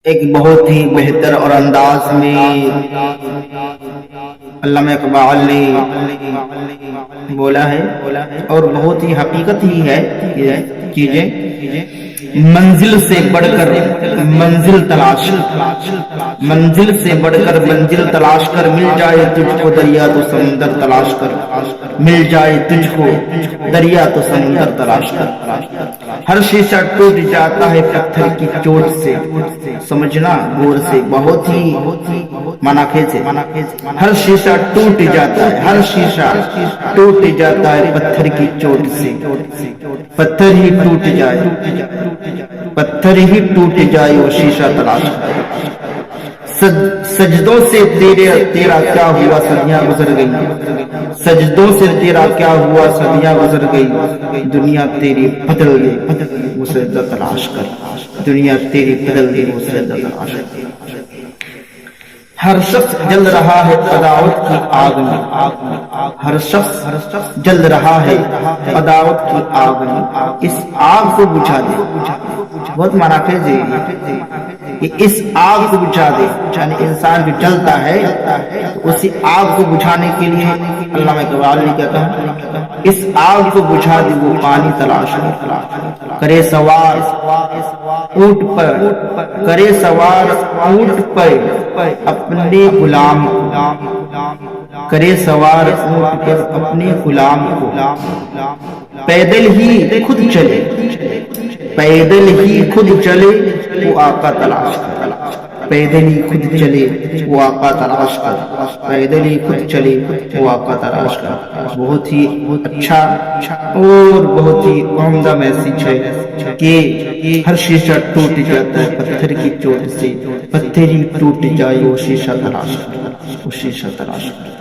ایک بہت ہی بہتر اور انداز میں علامہ اقبال نے بولا ہے اور بہت ہی حقیقت ہی ہے یہ چیزیں. منزل سے بڑھ کر منزل تلاش، منزل سے بڑھ کر منزل تلاش کر، مل جائے تجھ کو دریا تو سمندر تلاش کر، مل جائے تجھ کو دریا تو سمندر تلاش کر. ہر شیشہ ٹوٹ جاتا ہے پتھر کی چوٹ سے، سمجھنا غور سے، بہت ہی مناقے سے. ہر شیشہ ٹوٹ جاتا ہے، ہر شیشہ ٹوٹ جاتا ہے پتھر کی چوٹ سے. پتھر ہی ٹوٹ جائے، پتھر ہی ٹوٹ جائے وہ شیشہ تلاش کرے. سجدوں سے تیرا کیا ہوا صدیاں گزر گئی، سجدوں سے تیرا کیا ہوا صدیاں گزر گئی. دنیا تیری بدل گئی وہ سجدہ تلاش کر، دنیا تیری بدل گئی وہ سجدہ تلاش کر. ہر شخص جل رہا ہے عداوت کی آگ میں، ہر شخص جل رہا ہے عداوت کی آگ میں. اس آگ کو بجھا دے، بہت مناقض ہے کہ اس آگ کو بجھا دے. یعنی انسان جو جلتا ہے اسی آگ کو بجھانے کے لیے علامہ اقبال نے کیا کہا، اس آگ کو بجھا دے وہ پانی تلاش کرے سوار اونٹ پر، کرے سوار اونٹ پر اپنے غلام کو، کرے سوار اونٹ پر اپنے غلام کو. پیدل ہی خود چلے، پیدل ہی خود چلے وہ آقا تلاش کر، پیدل ہی خود چلے وہ آقا تلاش کر، پیدل ہی خود چلے وہ آقا تلاش کر. بہت ہی اچھا اور بہت ہی عمدہ میسج ہے کہ ہر شیشہ ٹوٹ جاتا ہے پتھر کی چوٹ سے، پتھر ہی ٹوٹ جائے وہ شیشہ تلاش کر، وہ شیشہ تلاش کر.